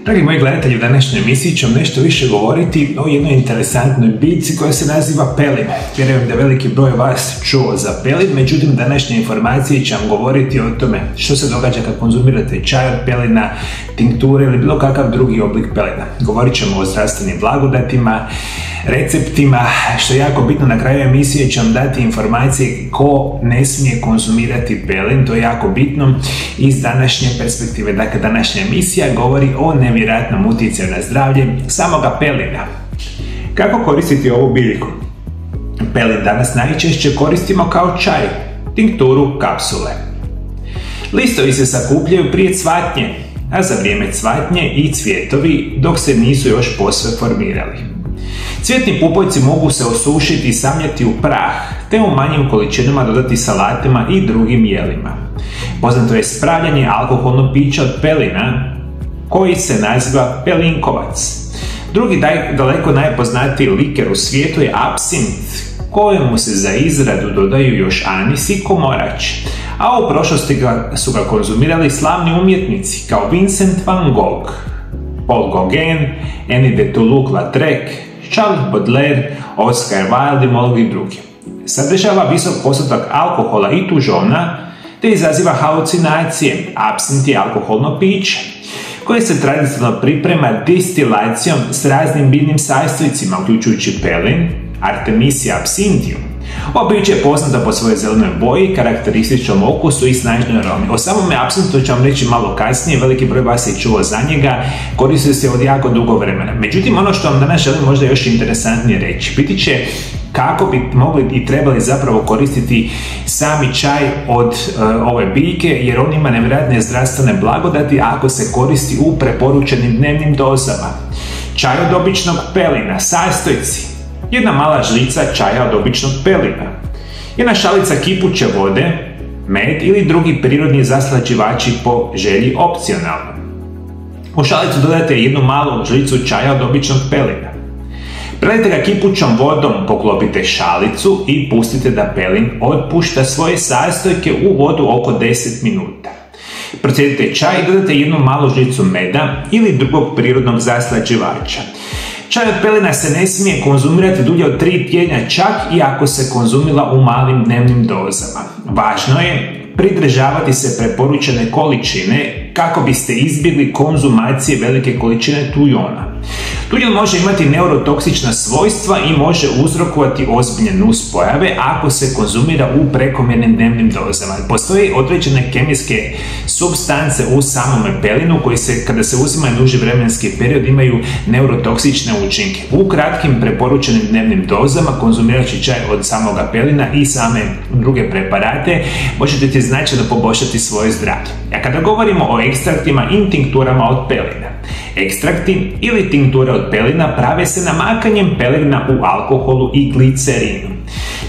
Dragi moji gledatelji, u današnjoj emisiji ću vam nešto više govoriti o jednoj interesantnoj biljci koja se naziva pelin. Vjerujem da veliki broj vas čuo za pelin, međutim današnje informacije će vam govoriti o tome što se događa kad konzumirate čaj od pelina, tinkture ili bilo kakav drugi oblik pelina. Govorit ćemo o zdravstvenim blagodatima, receptima, što je jako bitno. Na kraju emisije ću vam dati informacije ko ne smije konzumirati pelin, to je jako bitno iz današnje perspektive. Dakle, današnja emisija govori o nevjerojatnom utjecaju na zdravlje samoga pelina. Kako koristiti ovu biljku? Pelin danas najčešće koristimo kao čaj, tinkturu, kapsule. Listovi se sakupljaju prije cvatnje, a za vrijeme cvatnje i cvjetovi dok se nisu još posve formirali. Cvjetni pupoljci mogu se osušiti i samljati u prah, te u manjim količinama dodati salatima i drugim jelima. Poznato je spravljanje alkoholnog pića od pelina, koji se naziva pelinkovac. Drugi daleko najpoznatiji liker u svijetu je apsint, kojemu se za izradu dodaju još anis i komorač, a u prošlosti su ga konzumirali slavni umjetnici kao Vincent van Gogh, Paul Gauguin, Annie de Toulouse-Lautrec, Charles Baudelaire, Oscar Wilde i mnogi drugi. Sadržava visok postotak alkohola i tužona, te izaziva halucinacije. Apsint je alkoholno piće koje se tradicionalno priprema destilacijom s raznim biljnim sastojcima, uključujući pelin, Artemisia absinthium. Ovo piće je poznato po svojoj zelenoj boji, karakterističnom okusu i snažnoj aromi. O samome apsintu ću vam reći malo kasnije, veliki broj vas je čuo za njega, koristi se od jako dugo vremena. Međutim, ono što vam danas želim možda još interesantnije reći, biti će kako bi mogli i trebali zapravo koristiti sami čaj od ove biljke, jer on ima nevjerojatne zdravstvene blagodati ako se koristi u preporučenim dnevnim dozama. Čaj od običnog pelina, sastojci: jedna mala žlica čaja od običnog pelina, jedna šalica kipuće vode, med ili drugi prirodni zaslađivači po želji opcionalno. U šalicu dodajte jednu malu žlicu čaja od običnog pelina. Prelijte ga kipućom vodom, poklopite šalicu i pustite da pelin otpušta svoje sastojke u vodu oko 10 minuta. Procijedite čaj i dodajte jednu malu žlicu meda ili drugog prirodnog zaslađivača. Čaj od pelina se ne smije konzumirati dulje od 3 tjedna, čak i ako se konzumira u malim dnevnim dozama. Važno je pridržavati se preporučene količine kako biste izbjegli konzumacije velike količine tujona. Tujon može imati neurotoksična svojstva i može uzrokovati ozbiljne nuspojave ako se konzumira u prekomjernim dnevnim dozama. Postoje određene kemijske supstance u samome pelinu koji se, kada se uzimaju duži vremenski period, imaju neurotoksične učinke. U kratkim preporučenim dnevnim dozama konzumirajući čaj od samoga pelina i same druge preparate možete značajno poboljšati svoje zdravlje. A kada govorimo o ekstraktima i tinkturama od pelina, ekstrakti ili tinkture od pelina prave se namakanjem pelina u alkoholu i glicerinu.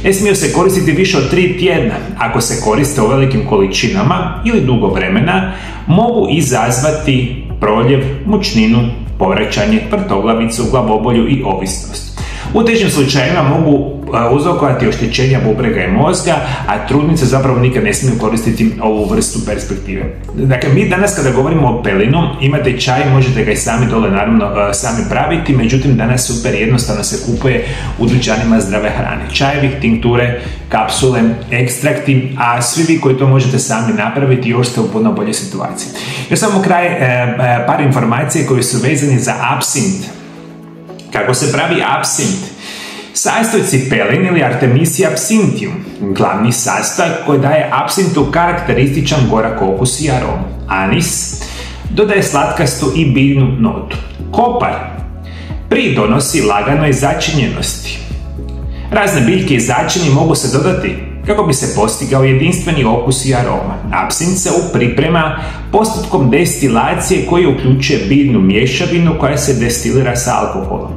Ne smiju se koristiti više od 3 tjedna. Ako se koriste u velikim količinama ili dugo vremena, mogu izazvati proljev, mučninu, povraćanje, vrtoglavicu, glavobolju i ovisnost. U težim slučajevima mogu uzrokovati oštećenja bubrega i mozga, a trudnice zapravo nikad ne smiju koristiti ovu vrstu perspektive. Dakle, mi danas kada govorimo o pelinu, imate čaj, možete ga i sami dole naravno sami praviti, međutim danas super jednostavno se kupuje u dućanima zdrave hrane. Čajevi, tinkture, kapsule, ekstrakti, a svi vi koji to možete sami napraviti još ste u puno boljoj situaciji. Još samo kraj par informacije koji su vezani za apsint. Kako se pravi apsint? Sastojci pelin ili Artemisia absinthium, glavni sastojak koji daje apsintu karakterističan gorak okus i aromu. Anis dodaje slatkastu i biljnu notu. Kopar pridonosi laganoj začinjenosti. Razne biljke i začini mogu se dodati kako bi se postigao jedinstveni okus i aroma. Apsint se priprema postupkom destilacije koji uključuje biljnu mješavinu koja se destilira sa alkoholom.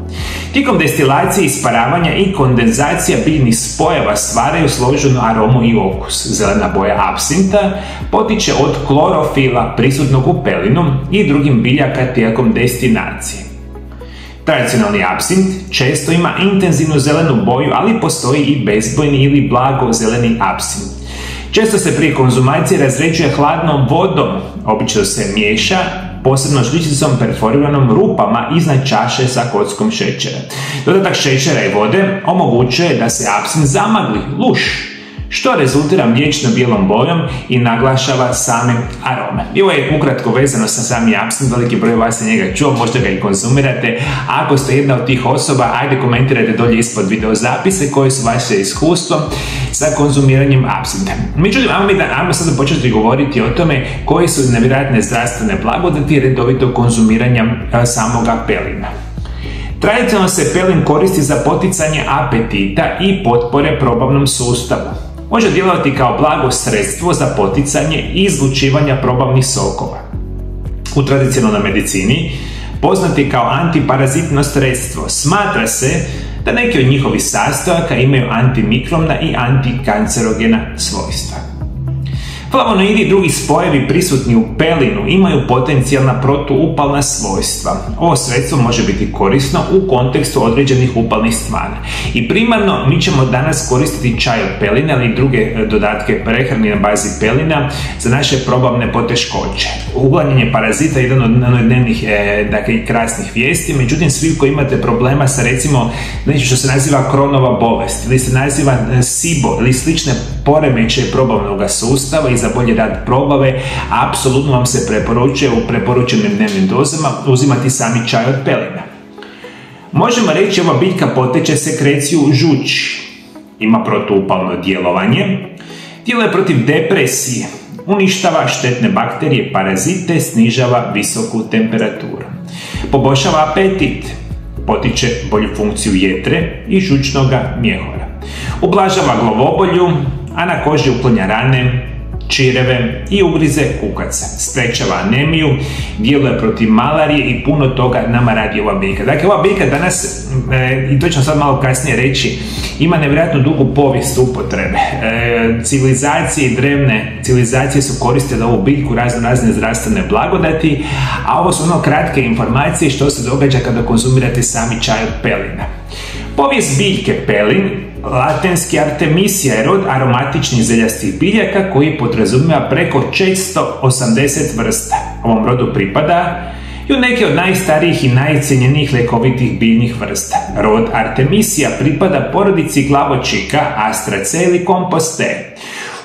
Tijekom destilacije, isparavanja i kondenzacija biljnih spojeva stvaraju složenu aromu i okus. Zelena boja apsinta potiče od klorofila prisutnog u pelinu i drugim biljaka tijekom destilacije. Tradicionalni apsint često ima intenzivnu zelenu boju, ali postoji i bezbojni ili blago zeleni apsint. Često se prije konzumacije razređuje hladnom vodom, obično se miješa posebno žličicom perforiranom rupama iznad čaše sa kockom šećera. Dodatak šećera i vode omogućuje da se apsint zamagli, luš, što rezultira mliječno bijelom bojom i naglašava same arome. I ovo je ukratko vezano sa sami apsint, veliki broj vas je njega čuo, možda ga i konzumirate. Ako ste jedna od tih osoba, ajde komentirajte dolje ispod video zapise koje su vaše iskustvo sa konzumiranjem apsinta. Međutim, ajmo sada početi govoriti o tome koje su nevjerojatne zdravstvene blagodati redovitog konzumiranja samoga pelina. Tradicionalno se pelin koristi za poticanje apetita i potpore probavnom sustavu. Može djelovati kao blago sredstvo za poticanje i izlučivanja probavnih sokova. U tradicionalnoj medicini poznati kao antiparazitno sredstvo, smatra se da neki od njihovih sastojaka imaju antimikrobna i antikancerogena svojstva. Flavonoidi i drugi spojevi prisutni u pelinu imaju potencijalna protuupalna svojstva. Ovo sredstvo može biti korisno u kontekstu određenih upalnih stvari. I primarno mi ćemo danas koristiti čaj od pelina ili druge dodatke prehrani na bazi pelina za naše probavne poteškoće. Uklanjanje parazita je jedan od dnevnih krasnih vijesti, međutim svi koji imate problema sa recimo nešto što se naziva Kronova bolest ili se naziva SIBO ili slične poremećaje probavnog sustava i za bolji rad probave, apsolutno vam se preporučuje u preporučenim dnevnim dozama uzimati sami čaj od pelina. Možemo reći ova biljka potiče sekreciju žuči, ima protuupalno djelovanje, djeluje protiv depresije, uništava štetne bakterije, parazite, snižava visoku temperaturu, poboljšava apetit, potiče bolju funkciju jetre i žučnog mjehura, ublažava glavobolju, a na koži uklanja rane, čireve i ugrize kukaca, sprečava anemiju, djeluje protiv malarije i puno toga nama radi ova biljka. Dakle, ova biljka danas, i to ćemo sad malo kasnije reći, ima nevjerojatno dugu povijest upotrebe. Civilizacije i drevne civilizacije su koristile ovu biljku razne zdravstvene blagodati, a ovo su ono kratke informacije što se događa kada konzumirate sami čaj od pelina. Povijest biljke pelin, latinski Artemisia je rod aromatičnih zeljastih biljaka koji podrazumijeva preko 480 vrsta. Ovom rodu pripada i u neke od najstarijih i najcijenjenijih ljekovitih biljnih vrsta. Rod Artemisia pripada porodici glavočika Astraceae ili Compostae,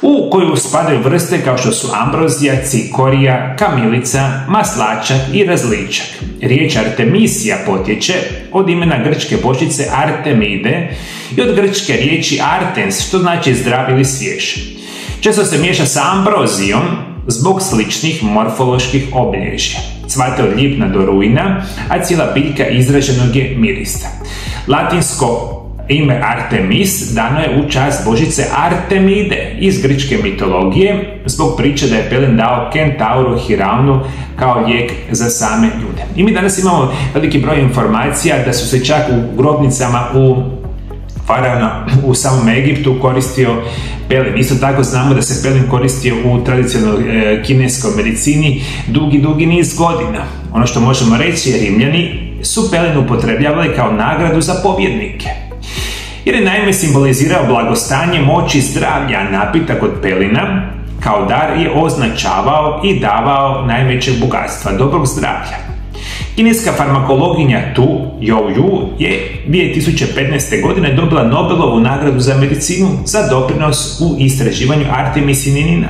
u koju spadaju vrste kao što su ambrozija, cikorija, kamilica, maslačak i različak. Riječ Artemisia potječe od imena grčke božice Artemide i od grčke riječi artens, što znači zdrav ili svjež. Često se miješa sa ambrozijom zbog sličnih morfoloških obilježja. Cvate od lipnja do rujna, a cijela biljka izraženog je mirista. Latinsko ime Artemis dano je u čast božice Artemide iz grčke mitologije zbog priče da je pelin dao kentauru Hiraunu kao lijek za same ljude. I mi danas imamo veliki broj informacija da su se čak u grobnicama faraona u samom Egiptu koristio pelin. Isto tako znamo da se pelin koristio u tradicionalnoj kineskoj medicini dugi niz godina. Ono što možemo reći je Rimljani su pelin upotrebljavali kao nagradu za pobjednike, jer je naime simbolizirao blagostanje, moć i zdravlja, a napitak od pelina kao dar je označavao i davao najvećeg bogatstva, dobrog zdravlja. Kineska farmakologinja Tu Youyu je 2015. godine dobila Nobelovu nagradu za medicinu za doprinos u istraživanju artemisinina,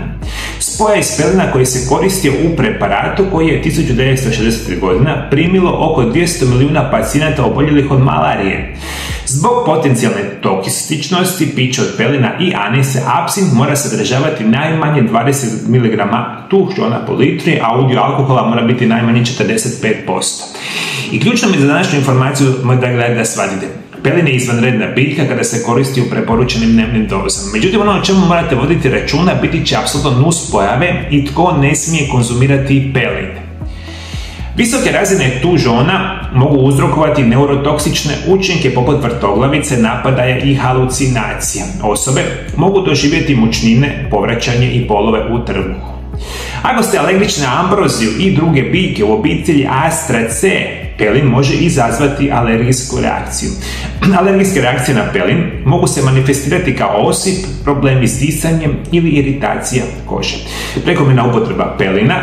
spoja iz pelina koji se koristio u preparatu koji je 1960. godina primilo oko 200 milijuna pacijenata oboljelih od malarije. Zbog potencijalne toksičnosti pića od pelina i anise apsint mora sadržavati najmanje 20 mg tužona po litri, a udio alkohola mora biti najmanje 45%. I ključno mi za današnju informaciju da shvatite. Pelin je izvanredna biljka kada se koristi u preporučenim dnevnim dozama. Međutim, ono o čemu morate voditi računa biti će apsolutno nuspojave i tko ne smije konzumirati pelin. Visoke razine tužona mogu uzrokovati neurotoksične učinke poput vrtoglavice, napadaja i halucinacija. Osobe mogu doživjeti mučnine, povraćanje i bolove u trbuhu. Ako ste alergični na ambroziju i druge biljke u obitelji Astraceae, pelin može izazvati alergijsku reakciju. Alergijske reakcije na pelin mogu se manifestirati kao osip, problemi s disanjem ili iritacija kože. Prekomjerna upotreba pelina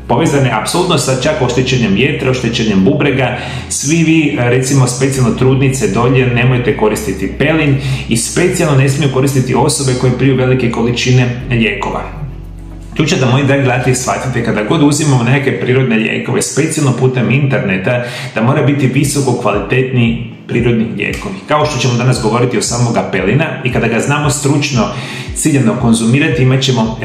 povezane apsolutno sa čak oštećenjem jetre, oštećenjem bubrega. Svi vi, recimo specijalno trudnice dolje, nemojte koristiti pelin i specijalno ne smiju koristiti osobe koje piju velike količine lijekova. Ključ je da, moji dragi gledatelji, shvatite kada god uzimamo neke prirodne lijekove, specijalno putem interneta, da mora biti visoko kvalitetni prirodni lijekovi. Kao što ćemo danas govoriti o samoga pelina i kada ga znamo stručno, ciljano konzumirati, imat ćemo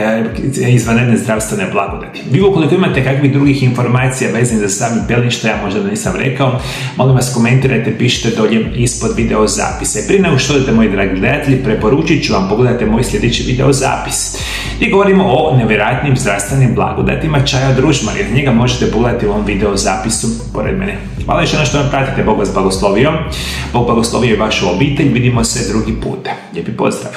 izvanredne zdravstvene blagodati. Vi ukoliko imate kakvih drugih informacija vezanih za sami pelin, što ja možda nisam rekao, molim vas komentirajte, pišite dolje ispod video zapise. Prije nego što odete, moji dragi gledatelji, preporučit ću vam pogledajte moj sljedeći video zapis. I govorimo o nevjerojatnim zdravstvenim blagodatima čaja od ružmara, jer njega možete pogledati u ovom video zapisu pored mene. Hvala još jednom što vam pratite, Bog vas blagoslovio. Bog blagoslovio i vašu obitelj, vidimo se drugi puta. Lijepi pozdrav!